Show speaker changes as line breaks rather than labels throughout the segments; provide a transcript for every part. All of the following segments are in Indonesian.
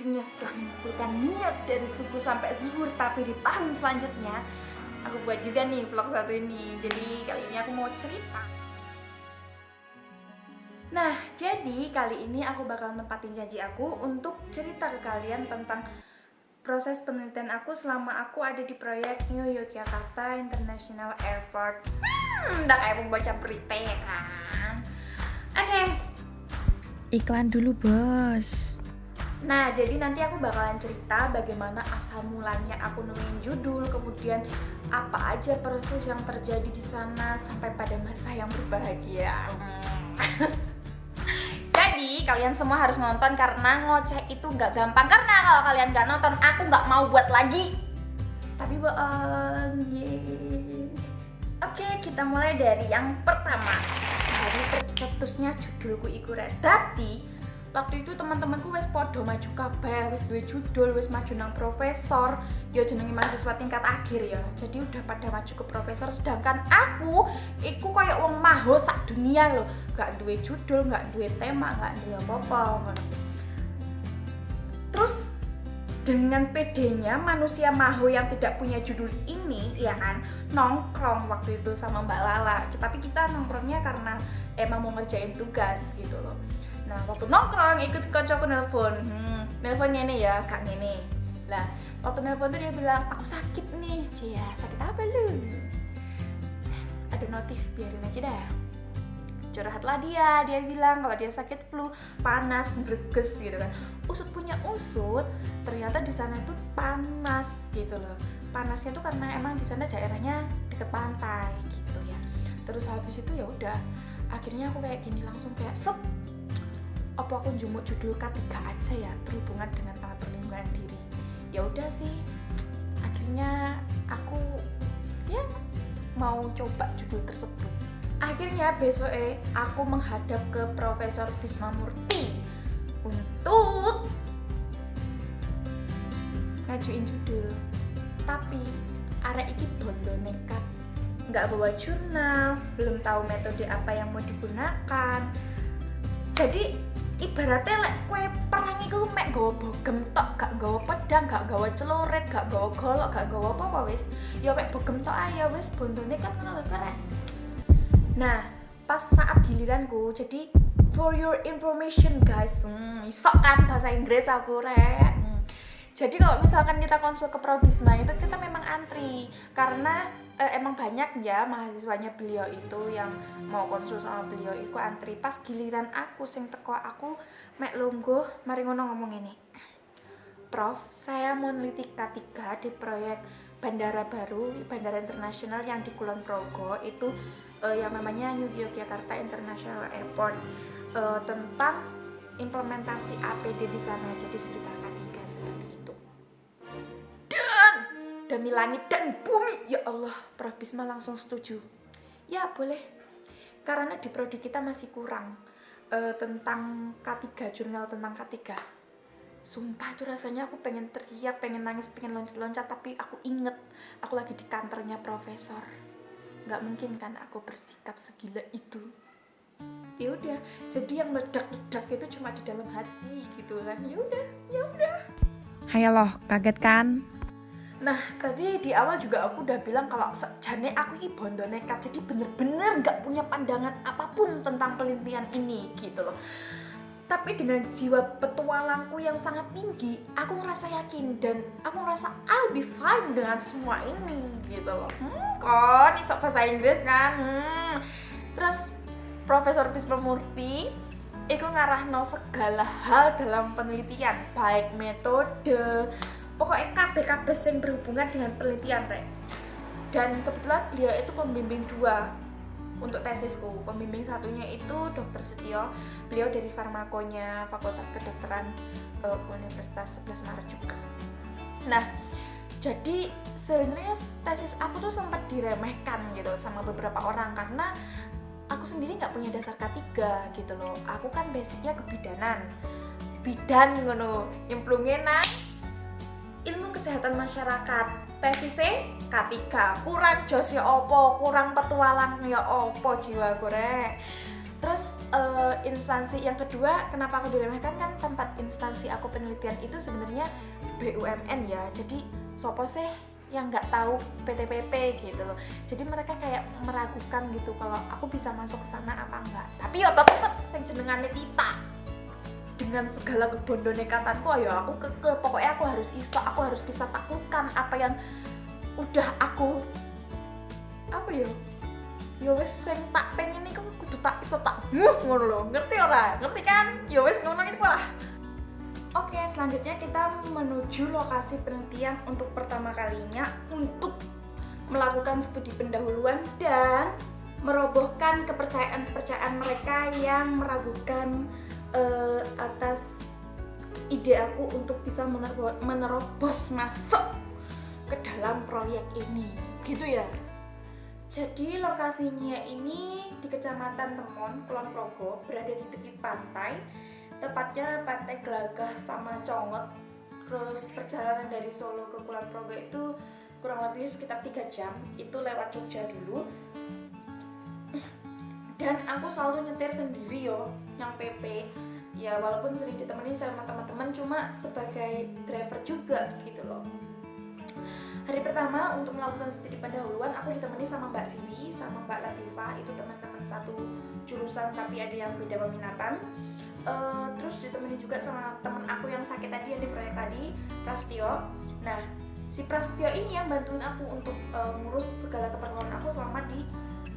akhirnya setelah mengumpulkan niat dari subuh sampai zuhur, tapi di tahun selanjutnya aku buat juga nih vlog satu ini. Jadi kali ini aku mau cerita. Nah, jadi kali ini aku bakal nempatin janji aku untuk cerita ke kalian tentang proses penelitian aku selama aku ada di proyek New Yogyakarta International Airport. Udah kayak pembaca berita ya kan? Oke.
Iklan dulu, Bos.
Nah, jadi nanti aku bakalan cerita bagaimana asal mulanya aku nemuin judul, kemudian apa aja proses yang terjadi di sana sampai pada masa yang berbahagia. Jadi kalian semua harus nonton karena ngoceh itu nggak gampang. Karena kalau kalian nggak nonton, aku nggak mau buat lagi. Tapi bohong. Oke, kita mulai dari yang pertama. Jadi tercetusnya judulku iku rek. Dadi waktu itu teman-temanku wis podo maju kabeh, wis duwe judul, wis maju nang profesor, ya jenenge mahasiswa tingkat akhir ya. Jadi udah pada maju ke profesor, sedangkan aku iku koyo wong maho sak dunia loh. Gak duwe judul, gak duwe tema, gak duwe apa-apa ngono. Terus dengan pedenya manusia maho yang tidak punya judul ini ya kan nongkrong waktu itu sama Mbak Lala. Tapi kita nongkrongnya karena emang mau ngerjain tugas gitu loh. Nah, waktu nongkrong ikut kocokku nelpon. Nelponnya ini ya, Kak Nene. Lah, waktu nelpon tuh dia bilang, "Aku sakit nih." Cia, sakit apa lu? Ada notif, biarin aja dah. Curhatlah dia bilang kalau dia sakit flu, panas, greges gitu kan. Usut punya usut, ternyata di sana itu panas gitu loh. Panasnya tuh karena emang di sana daerahnya deket pantai gitu ya. Terus habis itu ya udah, akhirnya aku kayak gini langsung kayak apa aku jumuk judul K3 aja ya berhubungan dengan tahap perlindungan diri. Ya udah sih, akhirnya aku ya mau coba judul tersebut. Akhirnya besok aku menghadap ke Profesor Bisma Murti untuk ngajuin judul. Tapi arek iki bondo nekat, nggak bawa jurnal, belum tahu metode apa yang mau digunakan. Jadi ibaratnya lek kue perang iku mek gawa bogem tok, gak gawa pedang, gak gawa celurit, gak gawa golok, gak gawa apa-apa wis. Ya mek bogem tok aja wis, bondone kan ngono keren. Nah, pas saat giliranku, jadi for your information guys, iso kan bahasa Inggris aku rek. Jadi kalau misalkan kita konsul ke Probisma itu kita memang antri karena emang banyak ya mahasiswanya beliau itu yang mau konsul sama beliau itu antri. Pas giliran aku sing teko aku mek lungguh mari ngono ngomong ini. Prof, saya mau neliti K3 di proyek bandara baru, bandara internasional yang di Kulon Progo itu yang namanya New Yogyakarta International Airport, tentang implementasi APD di sana. Jadi sekitar K3 seperti itu. Demi langit dan bumi, ya Allah, Prof Bisma langsung setuju. Ya boleh, karena di prodi kita masih kurang tentang K3, jurnal tentang K3. Sumpah tuh rasanya aku pengen teriak, pengen nangis, pengen loncat-loncat, tapi aku inget aku lagi di kantornya profesor. Gak mungkin kan aku bersikap segila itu. Ya udah, jadi yang meledak-ledak itu cuma di dalam hati gitu kan. Ya udah.
Hai loh, kaget kan?
Nah, tadi di awal juga aku udah bilang kalau jane aku ini bondo nekat, jadi bener-bener gak punya pandangan apapun tentang penelitian ini gitu loh. Tapi dengan jiwa petualangku yang sangat tinggi, aku ngerasa yakin dan aku ngerasa I'll be fine dengan semua ini gitu loh. Kon iso bahasa Inggris kan. Terus Profesor Bisma Murti iku ngarahno segala hal dalam penelitian, baik metode, pokoknya kabeh yang berhubungan dengan penelitian rek. Dan kebetulan beliau itu pembimbing 2 untuk tesisku. Pembimbing satunya itu Dr. Setio, beliau dari Farmakonya Fakultas Kedokteran Universitas 11 Maret juga. Nah, jadi sebenarnya tesis aku tuh sempat diremehkan gitu sama beberapa orang karena aku sendiri nggak punya dasar K3 gitu loh. Aku kan basicnya kebidanan, bidan ngono, nyemplungin nang ilmu kesehatan masyarakat. Tesisnya K3, kurang jos ya opo, kurang petualang ya opo jiwa rek. Terus instansi yang kedua, kenapa aku diremehkan, kan tempat instansi aku penelitian itu sebenarnya BUMN ya. Jadi sopo sih yang nggak tahu PTPP gitu loh. Jadi mereka kayak meragukan gitu kalau aku bisa masuk ke sana apa enggak. Tapi ya tetep sing jenengane Tita. Dengan segala kebondo nekatanku, ayo aku pokoknya aku harus iso, aku harus bisa taklukan apa yang udah aku ya wis sing tak pengen iku kudu tak iso tak ngono lho. Ngerti ora? Ngerti kan? Ya wis ngono itu lah. Oke, selanjutnya kita menuju lokasi penelitian untuk pertama kalinya untuk melakukan studi pendahuluan dan merobohkan kepercayaan mereka yang meragukan atas ide aku untuk bisa menerobos masuk ke dalam proyek ini, gitu ya. Jadi lokasinya ini di Kecamatan Temon, Kulon Progo, berada di tepi pantai. Tepatnya Pantai Glagah sama Congot. Terus perjalanan dari Solo ke Kulon Progo itu kurang lebih sekitar 3 jam. Itu lewat Jogja dulu. Dan aku selalu nyetir sendiri yo, yang PP. Ya walaupun sering ditemenin sama teman-teman, cuma sebagai driver juga gitu loh. Hari pertama untuk melakukan studi pendahuluan aku ditemani sama Mbak Siwi sama Mbak Latifah. Itu teman-teman satu jurusan tapi ada yang beda peminatan. Terus ditemani juga sama temen aku yang sakit tadi, yang di proyek tadi, Prastio. Nah, si Prastio ini yang bantuin aku untuk ngurus segala keperluan aku selama di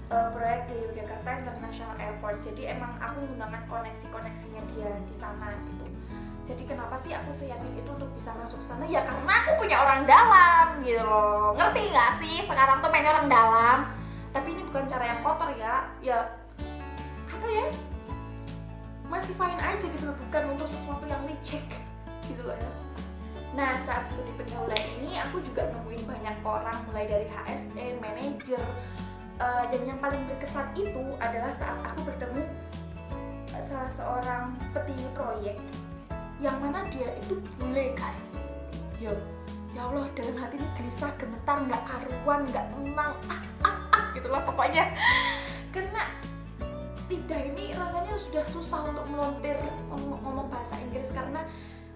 proyek di Yogyakarta International Airport. Jadi emang aku menggunakan koneksinya dia di sana gitu. Jadi kenapa sih aku seyakin itu untuk bisa masuk sana? Ya karena aku punya orang dalam gitu loh. Ngerti nggak sih? Sekarang tuh pengen orang dalam. Tapi ini bukan cara yang kotor ya. Ya apa ya? Masih fine aja gitu loh, bukan untuk sesuatu yang licik gitu loh ya. Nah, saat studi pendahuluan ini aku juga nemuin banyak orang, mulai dari HSE, manajer, dan yang paling berkesan itu adalah saat aku bertemu salah seorang petinggi proyek yang mana dia itu bule guys. Ya Allah, dalam hati ini gelisah, gemetar, nggak karuan, nggak tenang, gitulah pokoknya. Karena lidah ini rasanya sudah susah untuk melontir ngomong bahasa Inggris, karena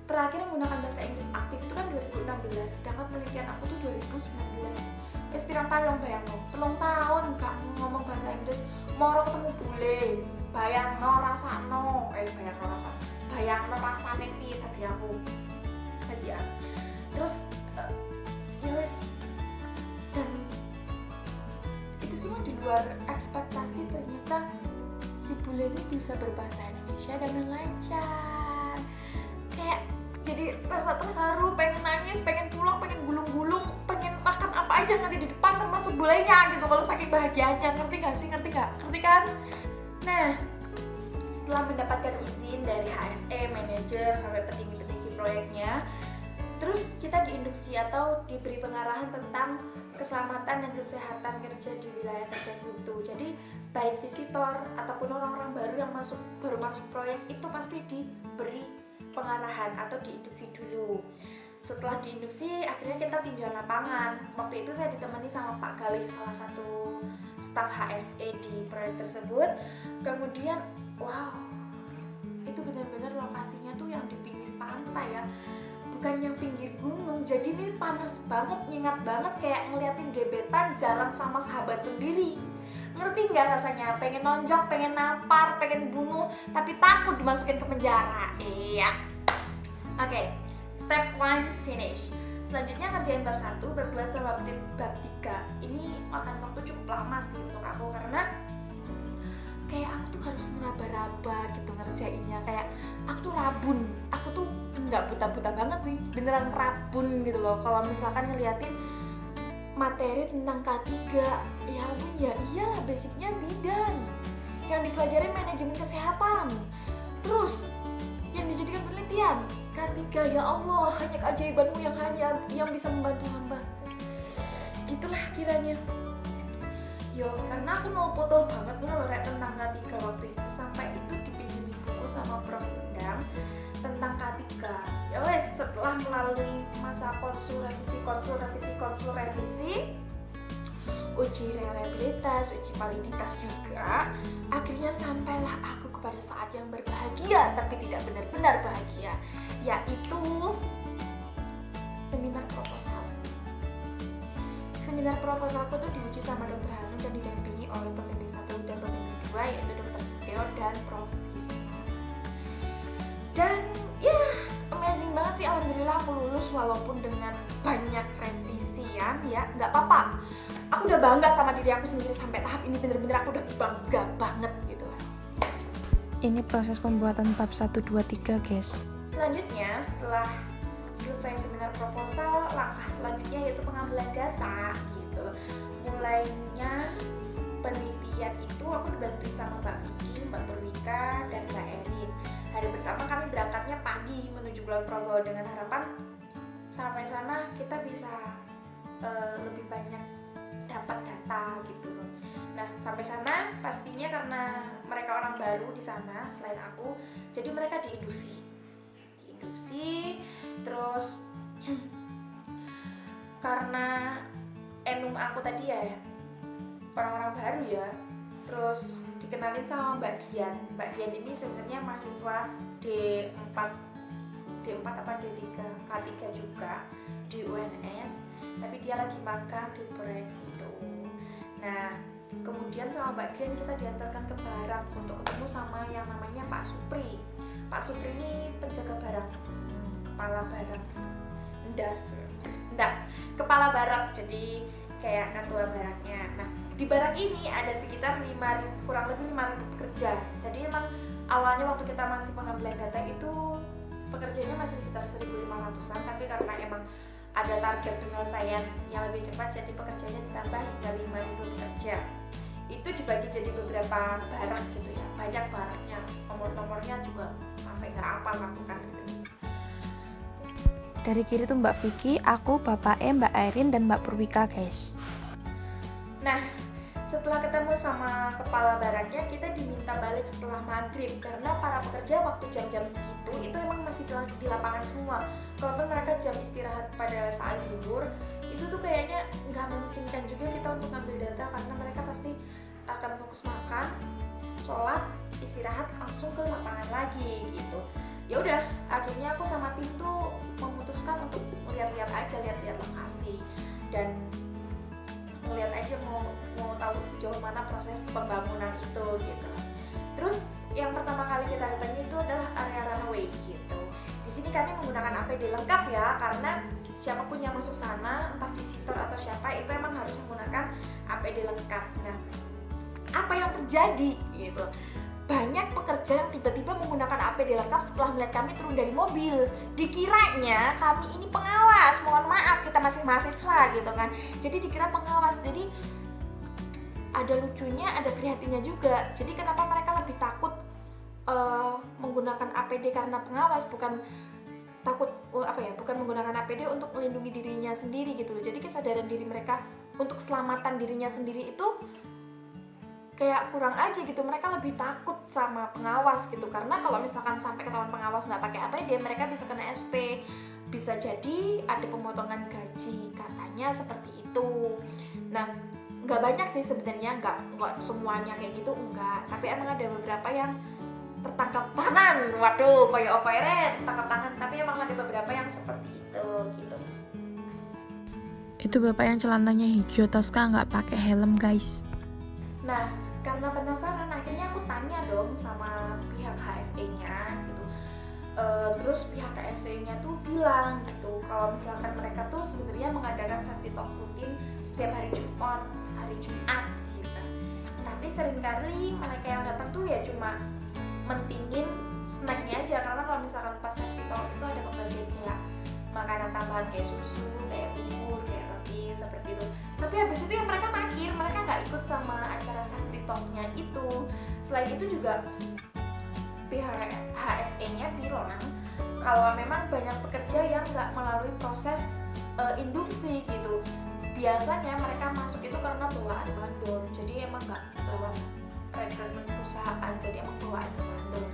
terakhir menggunakan bahasa Inggris aktif itu kan 2016, sedangkan penelitian aku tuh 2019. Pirang tahun bayangno, 3 tahun gak ngomong bahasa Inggris, moro ketemu bule, bayangno rasane piye tadi aku. Wes ya. Terus ya wes, dan itu semua di luar ekspektasi. Ternyata si bule ini bisa berbahasa Indonesia dengan lancar. Kayak jadi rasa terharu, pengen nangis, pengen pulang, pengen gulung-gulung, pengen makan apa aja yang ada di depan termasuk bulenya gitu kalau saking bahagianya. Ngerti gak sih? Ngerti kan? Nah, setelah mendapatkan izin dari HSE, manajer, sampai petinggi-petinggi proyeknya, terus kita diinduksi atau diberi pengarahan tentang keselamatan dan kesehatan kerja di wilayah tertentu. Jadi baik visitor ataupun orang-orang baru yang baru masuk proyek itu pasti diberi pengarahan atau diinduksi dulu. Setelah diinduksi, akhirnya kita tinjau lapangan. Waktu itu saya ditemani sama Pak Galih, salah satu staf HSE di proyek tersebut. Kemudian, wow, itu benar-benar lokasinya tuh yang di pinggir pantai ya, bukan yang pinggir gunung. Jadi ini panas banget, nyengat banget, kayak ngeliatin gebetan jalan sama sahabat sendiri. Ngerti nggak rasanya? Pengen nonjok, pengen nampar, pengen bunuh, tapi takut dimasukin ke penjara. Iya. Oke, step 1 finish. Selanjutnya kerjain bab 1, bab 2 sama bab 3. Ini makan waktu cukup lama sih untuk aku, karena kayak aku tuh harus meraba-raba gitu ngerjainnya. Kayak aku tuh rabun, aku tuh nggak buta-buta banget sih, beneran rabun gitu loh. Kalau misalkan ngeliatin materi tentang K3, ya ampun, ya iyalah basicnya bidan, yang dipelajari manajemen kesehatan, terus yang dijadikan penelitian K3. Ya Allah, hanya keajaibanmu yang bisa membantu hamba. Gitulah kiranya. Yo, karena aku mau foto banget ngelorek tentang K3 waktu itu, sampai itu dipinjemin buku sama Prof Endang tentang K3. Ya wes, setelah melalui masa konsul revisi, uji reliabilitas, uji validitas juga. Akhirnya sampailah aku kepada saat yang berbahagia tapi tidak benar-benar bahagia, yaitu seminar proposal. Seminar proposalku tuh diuji sama Dr. Hanum dan didampingi oleh pembimbing 1 dan pembimbing 2, yaitu Dr. Setio dan Prof. Wisma. Dan ya amazing banget sih, alhamdulillah aku lulus walaupun dengan banyak revisian ya, nggak apa-apa. Aku udah bangga sama diri aku sendiri sampai tahap ini, bener-bener aku udah bangga banget gitu.
Ini proses pembuatan bab 1, 2, 3 guys.
Selanjutnya setelah selesai seminar proposal, langkah selanjutnya yaitu pengambilan data gitu. Mulainya penelitian itu aku dibantu sama Mbak Vicky, Mbak Purwika, dan Mbak Erin. Hari pertama kami berangkatnya pagi menuju Kulon Progo dengan harapan sampai sana kita bisa lebih banyak dapat data gitu loh. Nah sampai sana pastinya karena mereka orang baru di sana selain aku, jadi mereka diinduksi. Terus karena enum aku tadi ya orang-orang baru ya, terus dikenalin sama Mbak Dian. Mbak Dian ini sebenarnya mahasiswa D4 apa D3, K3 juga di UNS, tapi dia lagi magang di Brex itu. Nah kemudian sama Mbak Dian kita diantarkan ke barak untuk ketemu sama yang namanya Pak Supri. Pak Supri ini penjaga barak, kepala barak, kepala barak, jadi kayak ketua baraknya. Nah di barak ini ada sekitar kurang lebih 5.000 pekerja. Jadi emang awalnya waktu kita masih pengambilan data itu pekerjanya masih sekitar 1.500-an, tapi karena emang ada target penyelesaian yang lebih cepat, jadi pekerjanya ditambah hingga 5.000 pekerja. Itu dibagi jadi beberapa barak gitu ya, banyak baraknya, nomor-nomornya juga sampai nggak hafal lakukan gitu.
Dari kiri tuh Mbak Vicky, aku, Bapak Mbak Erin, dan Mbak Purwika guys.
Nah setelah ketemu sama kepala baraknya, kita diminta balik setelah maghrib karena para pekerja waktu jam-jam segitu itu emang masih di lapangan semua. Kalaupun mereka jam istirahat pada saat libur, itu tuh kayaknya nggak memungkinkan juga kita untuk ngambil data karena mereka pasti akan fokus makan, sholat, istirahat, langsung ke lapangan lagi gitu. Ya udah, akhirnya aku sama tim tuh memutuskan untuk lihat-lihat lokasi dan ngeliat aja mau tahu sejauh mana proses pembangunan itu gitu. Terus yang pertama kali kita datangi itu adalah area runway gitu. Di sini kami menggunakan APD lengkap ya, karena siapapun yang masuk sana, entah visitor atau siapa, itu emang harus menggunakan APD lengkap. Nah, apa yang terjadi gitu? Banyak pekerja yang tiba-tiba menggunakan APD lengkap setelah melihat kami turun dari mobil. Dikiranya kami ini pengawas, mohon maaf kita masih mahasiswa gitu kan. Jadi dikira pengawas, jadi ada lucunya, ada prihatinnya juga. Jadi kenapa mereka lebih takut menggunakan APD karena pengawas, bukan takut bukan menggunakan APD untuk melindungi dirinya sendiri gitu loh. Jadi kesadaran diri mereka untuk keselamatan dirinya sendiri itu kayak kurang aja gitu. Mereka lebih takut sama pengawas gitu, karena kalau misalkan sampai ketahuan pengawas nggak pakai APD, mereka bisa kena SP, bisa jadi ada pemotongan gaji, katanya seperti itu. Nah nggak banyak sih sebenarnya, nggak semuanya kayak gitu, enggak, tapi emang ada beberapa yang tertangkap tangan. Waduh, kayak operet tertangkap tangan, tapi emang ada beberapa yang seperti itu gitu.
Itu bapak yang celananya hijau Tosca nggak pakai helm guys.
Nah, karena penasaran, akhirnya aku tanya dong sama pihak HSE-nya gitu. Terus pihak HSE-nya tuh bilang gitu, kalau misalkan mereka tuh sebenarnya mengadakan sakti talk rutin setiap hari Jumat gitu. Tapi seringkali mereka yang datang tuh ya cuma mentingin snacknya aja, karena kalau misalkan pas sakti talk itu ada pembagian kayak makanan tambahan kayak susu, kayak bubur, kayak roti, seperti itu. Tapi habis itu ya mereka parkir, mereka nggak ikut sama acara sakti talk-nya itu. Selain itu juga pihak HSE-nya bilang kalau memang banyak pekerja yang nggak melalui proses induksi gitu. Biasanya mereka masuk itu karena bawaan mandor, jadi emang nggak lewat rekrutmen perusahaan, jadi emang bawaan mandor.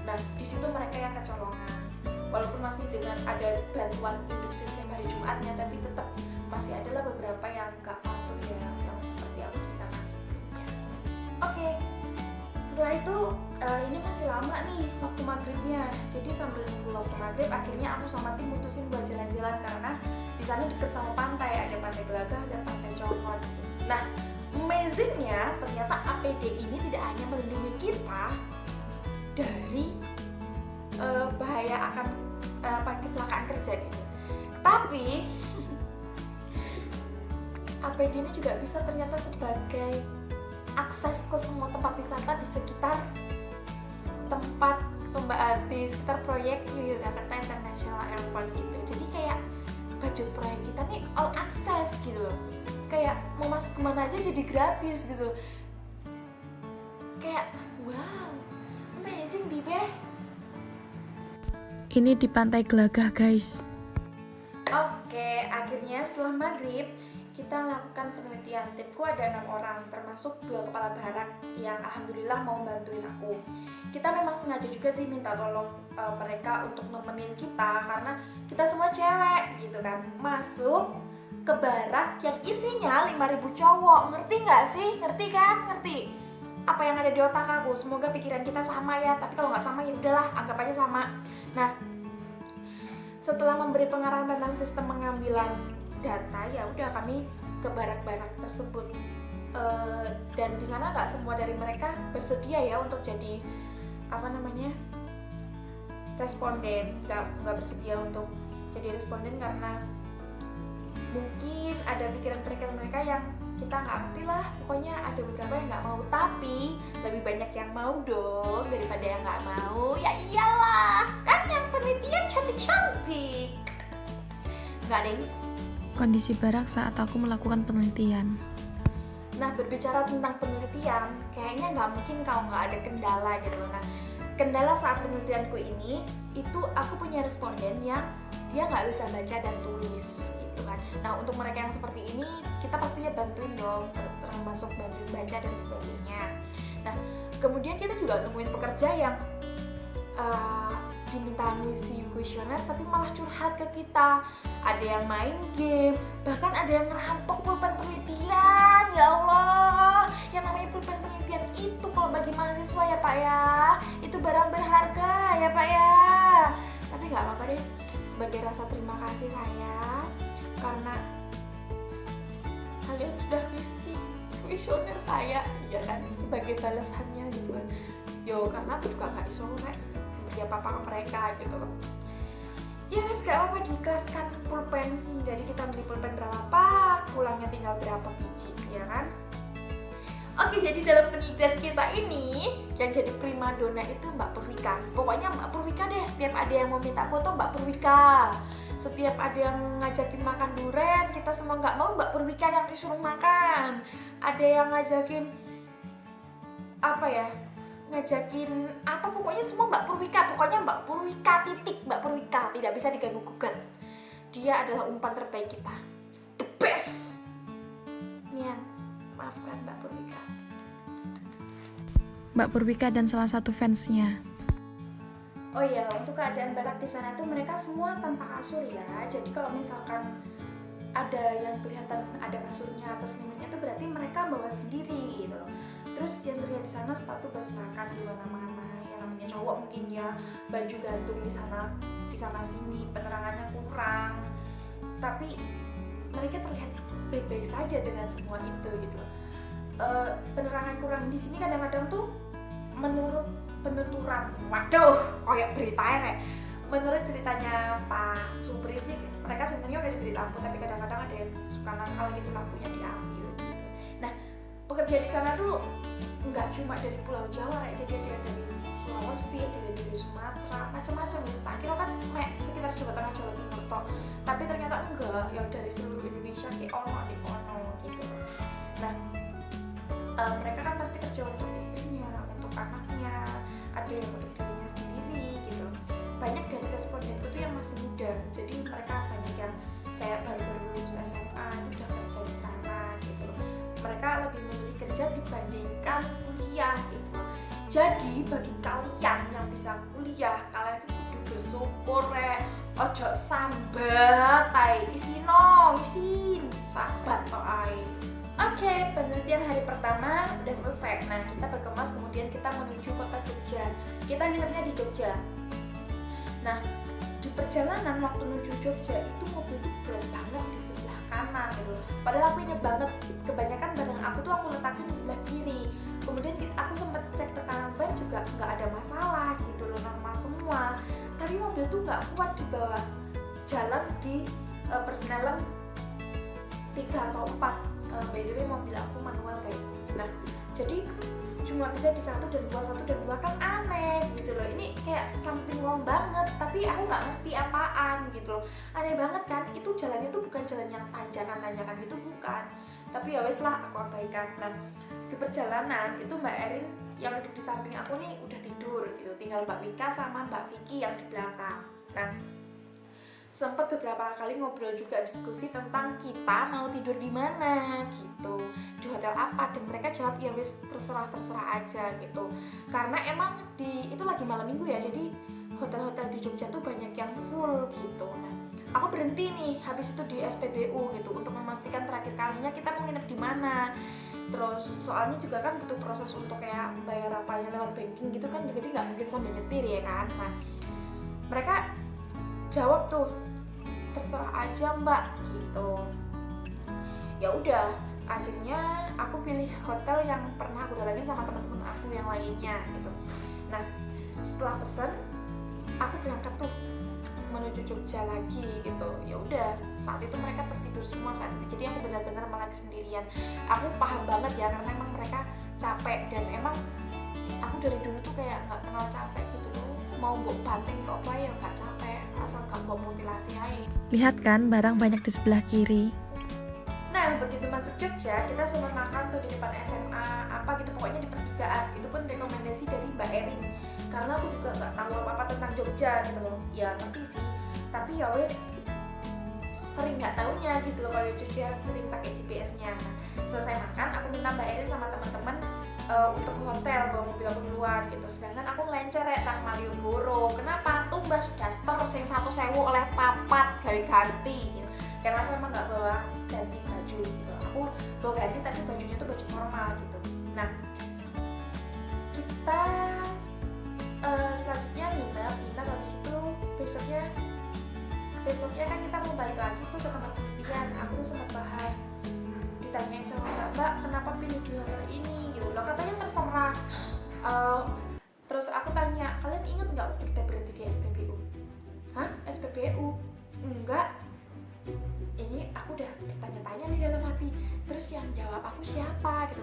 Nah di situ mereka yang kecolongan, walaupun masih dengan ada bantuan induksi setiap hari Jumatnya, tapi tetap masih adalah beberapa yang nggak patuh ya, yang seperti tadi aku ceritakan sebelumnya. Oke, setelah itu ini masih lama nih waktu maghribnya. Jadi sambil nunggu waktu maghrib, akhirnya aku sama tim mutusin buat jalan-jalan karena di sana deket sama pantai, ada pantai Gelagah dan pantai Cokot. Nah, amazingnya ternyata APD ini tidak hanya melindungi kita dari bahaya akan kecelakaan kerja gitu, tapi APD ini juga bisa ternyata sebagai akses ke semua tempat wisata di sekitar tempat di sekitar proyek Yogyakarta International Airport gitu. Jadi kayak budget proyek kita nih all access gitu loh. Kayak mau masuk kemana aja jadi gratis gitu. Kayak wow, amazing Bibe.
Ini di pantai Gelagah guys.
Oke, akhirnya setelah maghrib kita melakukan penelitian. Timku ada 6 orang, termasuk 2 kepala barak yang alhamdulillah mau bantuin aku. Kita memang sengaja juga sih minta tolong mereka untuk nemenin kita karena kita semua cewek gitu kan. Masuk ke barak yang isinya 5.000 cowok. Ngerti nggak sih? Ngerti kan? Ngerti apa yang ada di otak aku. Semoga pikiran kita sama ya, tapi kalau nggak sama ya udahlah, anggap aja sama. Nah, setelah memberi pengarahan tentang sistem pengambilan data, ya udah kami ke barak-barak tersebut. Dan di sana nggak semua dari mereka bersedia ya untuk jadi responden, nggak bersedia untuk jadi responden karena mungkin ada pikiran-pikiran mereka yang kita nggak ngerti lah. Pokoknya ada beberapa yang nggak mau, tapi lebih banyak yang mau dong daripada yang nggak mau. Ya iyalah, kan yang penelitian cantik-cantik. Nggak deh.
Kondisi barak saat aku melakukan penelitian.
Nah, berbicara tentang penelitian, kayaknya nggak mungkin kalau nggak ada kendala gitu loh. Nah, kendala saat penelitianku ini, itu aku punya responden yang dia nggak bisa baca dan tulis gitu kan. Nah, untuk mereka yang seperti ini, kita pastinya bantuin dong, termasuk bantuin baca dan sebagainya. Nah, kemudian kita juga nemuin pekerja yang diminta ngisi kuesioner tapi malah curhat ke kita. Ada yang main game, bahkan ada yang ngerampok pulpen penelitian. Ya Allah, yang namanya pulpen penelitian itu kalau bagi mahasiswa ya Pak ya, itu barang berharga ya Pak ya. Tapi nggak apa-apa deh, sebagai rasa terima kasih saya karena kalian sudah ngisi kuesioner saya, ya kan, sebagai balasannya gitu kan. Yo, karena aku juga nggak iso ya apa-apa ke mereka gitu loh. Ya wes, gak apa-apa, diikhlaskan pulpen. Jadi kita beli pulpen berapa, pulangnya tinggal berapa biji, ya kan. Oke, jadi dalam penelitian kita ini yang jadi primadona itu Mbak Purwika. Pokoknya Mbak Purwika deh, setiap ada yang mau minta foto Mbak Purwika. Setiap ada yang ngajakin makan duren, kita semua nggak mau, Mbak Purwika yang disuruh makan. Ada yang ngajakin ngajakin apa, pokoknya semua Mbak Purwika. Pokoknya Mbak Purwika titik, Mbak Purwika, tidak bisa diganggu gugat. Dia adalah umpan terbaik kita, the best. Nian, maafkan Mbak Purwika.
Mbak Purwika dan salah satu fansnya.
Oh iya, untuk keadaan barak di sana tuh mereka semua tanpa kasur ya. Jadi kalau misalkan ada yang kelihatan ada kasurnya atau selimutnya, itu berarti mereka bawa sendiri gitu. Terus yang terlihat di sana sepatu berserakan di mana-mana, yang namanya cowok mungkin ya, baju gantung di sana sini, penerangannya kurang. Tapi mereka terlihat baik-baik saja dengan semua itu gitu. Penerangan kurang di sini kadang-kadang tuh menurut penuturan, waduh, kayak berita ya. Menurut ceritanya Pak Supri sih, mereka sebenarnya udah diberi lampu, tapi kadang-kadang ada yang suka nakal gitu, lampunya diambil gitu. Nah, pekerja di sana tuh nggak cuma dari Pulau Jawa, jadi ada yang dari Sulawesi, ada yang dari Sumatera, macam-macam ya. Tak kira kan sekitar Jawa Tengah, Jawa Timur toh, tapi ternyata enggak, yang dari seluruh Indonesia kayak ono gitu. Nah, mereka kan pasti kerja untuk istrinya, untuk anaknya, ada yang untuk dirinya sendiri gitu. Banyak dari respondenku tuh yang masih muda, jadi mereka banyak yang kayak baru lulus SMA itu udah kerja di sana gitu. Mereka lebih memilih kerja dibandingkan kuliah gitu. Jadi bagi kalian yang bisa kuliah, kalian itu kudu bersyukur ojo sambat, isin sabat to ai. Oke. Oke, penelitian hari pertama udah selesai. Nah, kita berkemas, kemudian kita menuju kota Jogja. Kita nginepnya di Jogja. Nah, di perjalanan waktu menuju Jogja itu mobil tuh berat banget di sebelah kanan gitu. Padahal aku inget banget, kebanyakan barang aku tuh aku letakin di sebelah kiri. Kemudian aku sempat cek tekanan ban juga nggak ada masalah gitu loh, normal semua. Tapi mobil tuh nggak kuat dibawa jalan di persneling 3 atau 4. By the way mobil aku manual guys. Nah, jadi cuma bisa di 1 dan 2 kan aneh gitu loh. Ini kayak something wrong banget, tapi aku nggak ngerti apaan gitu loh. Aneh banget kan, itu jalannya tuh bukan jalan yang tanjakan-tanjakan gitu, bukan. Tapi ya wes lah, aku abaikan. Nah, di perjalanan itu Mbak Erin yang duduk di samping aku nih udah tidur gitu. Tinggal Mbak Wika sama Mbak Vicky yang di belakang. Nah, sempat beberapa kali ngobrol juga, diskusi tentang kita mau tidur di mana gitu, di hotel apa, dan mereka jawab ya wis terserah aja gitu, karena emang itu lagi malam minggu ya, jadi hotel-hotel di Jogja tuh banyak yang full gitu. Nah, aku berhenti nih habis itu di SPBU gitu untuk memastikan terakhir kalinya kita mau nginep di mana. Terus soalnya juga kan butuh proses untuk kayak bayar apanya lewat banking gitu kan, jadi nggak mungkin sambil nyetir ya kan. Nah, mereka jawab tuh terserah aja mbak gitu. Ya udah, akhirnya aku pilih hotel yang pernah aku datangin sama teman-teman aku yang lainnya gitu. Nah, setelah pesen aku berangkat tuh menuju Jogja lagi gitu. Ya udah, saat itu mereka tertidur semua saat itu, jadi aku benar-benar melek sendirian. Aku paham banget ya, karena emang mereka capek, dan emang aku dari dulu tuh kayak nggak kenal capek gitu loh. Mau mbok banting kok apa ya nggak capek, asal gak mbok mutilasi aja.
Lihat kan barang banyak di sebelah kiri.
Nah, begitu masuk Jogja, kita sempat makan tuh di depan SMA apa gitu, pokoknya di pertigaan. Itu pun rekomendasi dari Mbak Erin, karena aku juga nggak tahu apa-apa tentang Jogja gitu loh. Ya ngerti sih, tapi ya wes sering nggak taunya gitu loh, kalau Jogja sering pakai GPS-nya. Nah, selesai makan, aku minta Mbak Erin sama teman-teman untuk ke hotel, bawa mobil aku duluan gitu. Sedangkan aku ngelencer ya tang Malioboro. Kenapa? Tumbas daster sing 1.000 oleh papat gawe ganti gitu. Karena aku memang nggak bawa ganti baju gitu. Aku bawa ganti tapi bajunya tuh baju formal gitu. Nah, kita selanjutnya nginep habis itu besoknya kan kita mau balik lagi tuh ke tempat penelitian. Aku tuh sempat bahas, ditanyain sama mbak kenapa pilih di hotel ini gitu loh, katanya terserah. Terus aku tanya, kalian inget nggak waktu kita berhenti di SPBU? Hah? SPBU? Enggak. Ini aku udah bertanya-tanya nih dalam hati. Terus yang jawab aku siapa gitu?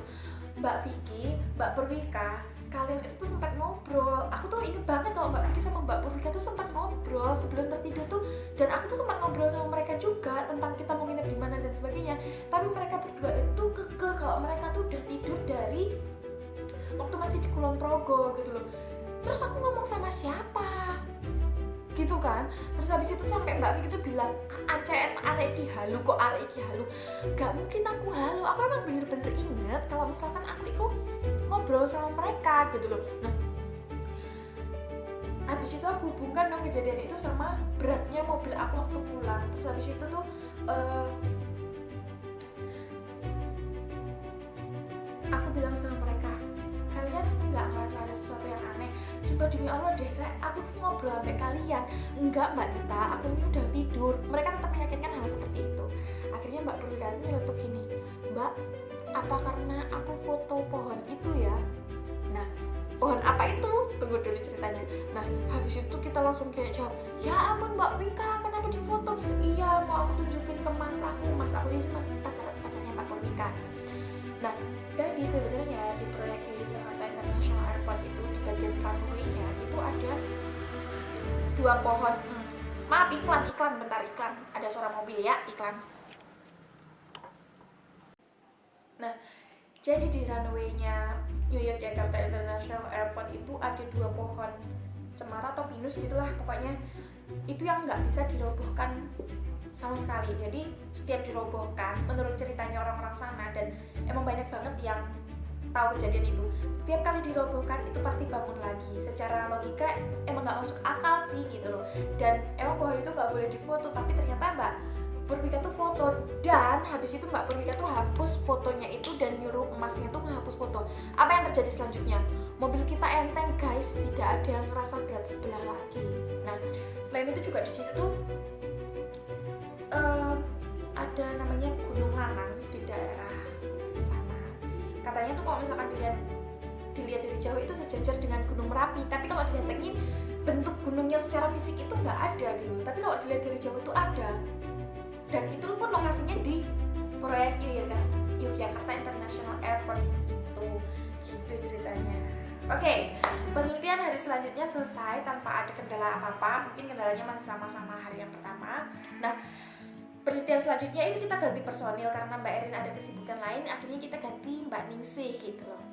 Mbak Vicky, Mbak Purwika, kalian itu tuh sempat ngobrol. Aku tuh inget banget kalau Mbak Vicky sama Mbak Purwika tuh sempat ngobrol sebelum tertidur tuh, dan aku tuh sempat ngobrol sama mereka juga tentang kita mau nginep di mana dan sebagainya. Tapi mereka berdua itu kekeh kalau mereka tuh udah tidur dari waktu masih di Kulon Progo gitu loh. Terus aku ngomong sama siapa? Gitu kan. Terus habis itu sampai Mbak Vicky tuh bilang, ACN arek iki halu kok, arek iki halu. Gak mungkin aku halu, aku emang bener-bener inget kalau misalkan aku itu ngobrol sama mereka gitu loh. Nah, habis itu aku hubungkan dong kejadian itu sama beratnya mobil aku waktu pulang. Terus habis itu tuh aku bilang sama mereka, kalian nggak ngerasa ada sesuatu yang aneh? Sumpah demi Allah deh, aku ngobrol sampai kalian. Enggak Mbak Tita, aku ini udah tidur. Mereka tetap meyakinkan hal seperti itu. Akhirnya Mbak Purwika itu nyeletuk gini, Mbak, apa karena aku foto pohon itu ya? Nah, pohon apa itu? Tunggu dulu ceritanya. Nah, habis itu kita langsung kayak jawab, ya ampun Mbak Wika, kenapa difoto? Iya, mau aku tunjukin ke mas aku ini sama pacarnya Mbak Purwika. Nah, jadi sebenarnya di proyek di Jakarta International Airport itu di bagian runway-nya itu ada 2 pohon. Maaf, iklan, bentar iklan. Ada suara mobil ya, iklan. Nah, jadi di runway-nya New York Jakarta International Airport itu ada 2 pohon cemara atau pinus gitulah pokoknya. Itu yang nggak bisa dirobohkan sama sekali. Jadi setiap dirobohkan, menurut ceritanya orang-orang sana, dan emang banyak banget yang tahu kejadian itu, setiap kali dirobohkan itu pasti bangun lagi. Secara logika emang nggak masuk akal sih gitu loh. Dan emang pohon itu nggak boleh difoto, tapi ternyata Mbak Purwika tuh foto. Dan habis itu Mbak Purwika tuh hapus fotonya itu dan nyuruh emasnya tuh ngehapus foto. Apa yang terjadi selanjutnya? Mobil kita enteng guys, tidak ada yang ngerasa berat sebelah lagi. Nah, selain itu juga di situ tuh ada namanya Gunung Lanang di daerah sana. Katanya tuh kalau misalkan dilihat dari jauh itu sejajar dengan Gunung Merapi, tapi kalau didatengin bentuk gunungnya secara fisik itu nggak ada gitu. Tapi kalau dilihat dari jauh itu ada. Dan itu pun lokasinya di proyek Yogyakarta International Airport itu, gitu ceritanya. Oke, penelitian hari selanjutnya selesai tanpa ada kendala apa-apa. Mungkin kendalanya masih sama-sama hari yang pertama. Nah, penelitian selanjutnya itu kita ganti personil karena Mbak Erin ada kesibukan lain. Akhirnya kita ganti Mbak Ningsih gitu loh.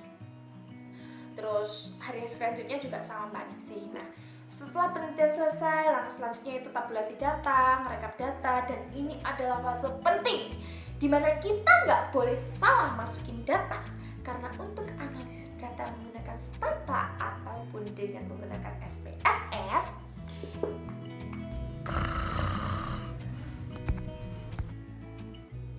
Terus hari selanjutnya juga sama Mbak Ningsih. Nah, setelah penelitian selesai, langkah selanjutnya itu tabulasi data, merekap data, dan ini adalah fase penting di mana kita nggak boleh salah masukin data karena untuk analisis data menggunakan Stata ataupun dengan menggunakan SPSS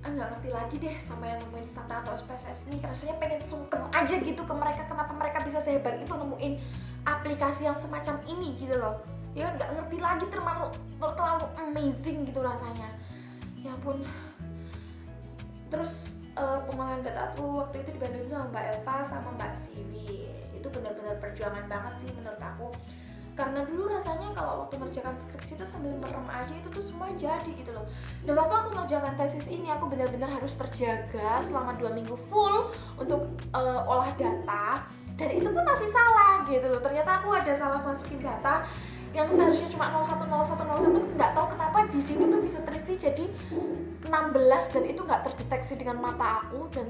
nggak ngerti lagi deh sama yang nemuin Stata atau SPSS ini. Rasanya pengen sungkem aja gitu ke mereka, kenapa mereka bisa sehebat itu nemuin aplikasi yang semacam ini gitu loh. Ya nggak ngerti lagi, terlalu amazing gitu rasanya. Ya ampun. Terus pengolahan data tuh waktu itu dibantuin sama Mbak Elva sama Mbak Siwi. Itu benar-benar perjuangan banget sih menurut aku. Karena dulu rasanya kalau waktu ngerjakan skripsi itu sambil merem aja itu tuh semua jadi gitu loh. Dan waktu aku ngerjakan tesis ini aku benar-benar harus terjaga selama 2 minggu full untuk olah data. Dan itu pun masih salah gitu loh. Ternyata aku ada salah masukin data yang seharusnya cuma 010101, nggak tahu kenapa di sini tuh bisa terisi jadi 16 dan itu nggak terdeteksi dengan mata aku dan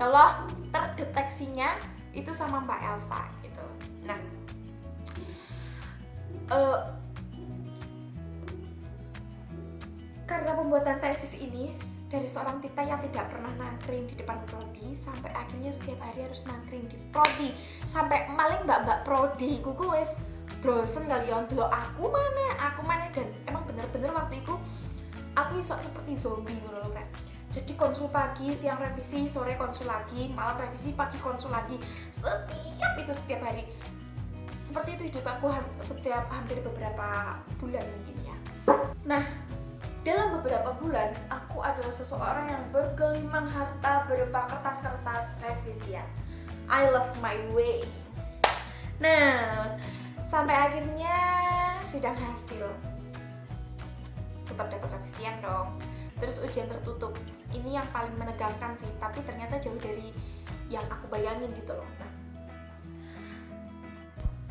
ya Allah, terdeteksinya itu sama Mbak Elva gitu. Nah, karena pembuatan tesis ini dari seorang Tita yang tidak pernah nangkring di depan prodi sampai akhirnya setiap hari harus nangkring di prodi, sampai maling mbak prodi kuku wes bosen kali ya dulu aku mana dan emang bener-bener waktu itu aku seperti zombie gitu loh kan. Jadi konsul pagi, siang revisi, sore konsul lagi, malam revisi, pagi konsul lagi, setiap hari. Seperti itu hidup aku setiap hampir beberapa bulan mungkin ya. Nah, dalam beberapa bulan aku adalah seseorang yang bergelimang harta berupa kertas-kertas revisian. I love my way. Nah, sampai akhirnya sidang hasil tetap dapat revisian dong. Terus ujian tertutup. Ini yang paling menegangkan sih, tapi ternyata jauh dari yang aku bayangin gitu loh. Nah,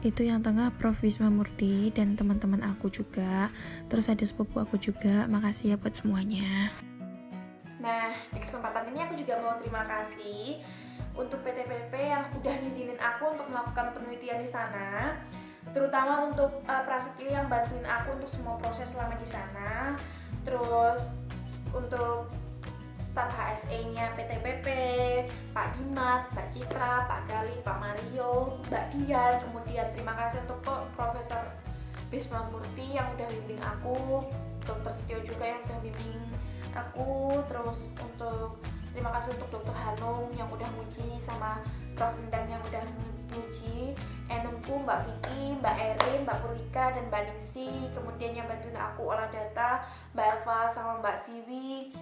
itu yang tengah Prof Wisma Murti dan teman-teman aku juga, terus ada sepupu aku juga. Makasih ya buat semuanya.
Nah, di kesempatan ini aku juga mau terima kasih untuk PTPP yang udah ngizinin aku untuk melakukan penelitian di sana, terutama untuk Prasetyo yang bantuin aku untuk semua proses selama di sana. Terus untuk staf HSE-nya PTPP, Pak Dimas, Mbak Citra, Pak Gali, Pak Mario, Mbak Dian. Kemudian terima kasih untuk Profesor Wisma Murti yang udah bimbing aku, Dr. Setio juga yang udah bimbing aku. Terus terima kasih untuk Dr. Hanung yang udah nguji, sama Prof. Endang yang udah nguji, Enungku, Mbak Vicky, Mbak Erin, Mbak Purwika, dan Mbak Ningsih. Kemudian yang bantuin aku olah data, Mbak Elva sama Mbak Siwi.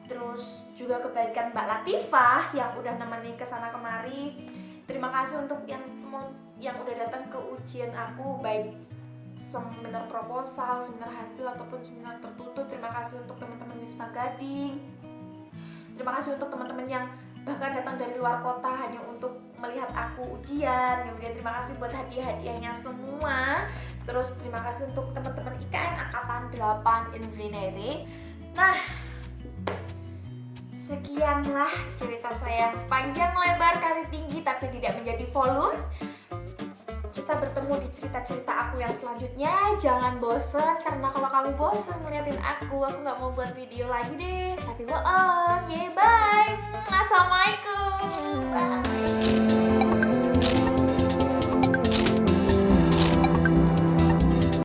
Terus juga kebaikan Mbak Latifah yang udah nemenin kesana kemari. Terima kasih untuk yang semua yang udah datang ke ujian aku, baik seminar proposal, seminar hasil ataupun seminar tertutup. Terima kasih untuk teman-teman Wisma Gading. Terima kasih untuk teman-teman yang bahkan datang dari luar kota hanya untuk melihat aku ujian. Kemudian terima kasih buat hadiah-hadiahnya semua. Terus terima kasih untuk teman-teman IKN Angkatan 8 Infinity. Nah, sekianlah cerita saya panjang lebar kali tinggi tapi tidak menjadi volume. Kita bertemu di cerita-cerita aku yang selanjutnya. Jangan bosen, karena kalau kamu bosen ngeliatin aku nggak mau buat video lagi deh. Tapi bohong, bye. Assalamualaikum. Bye.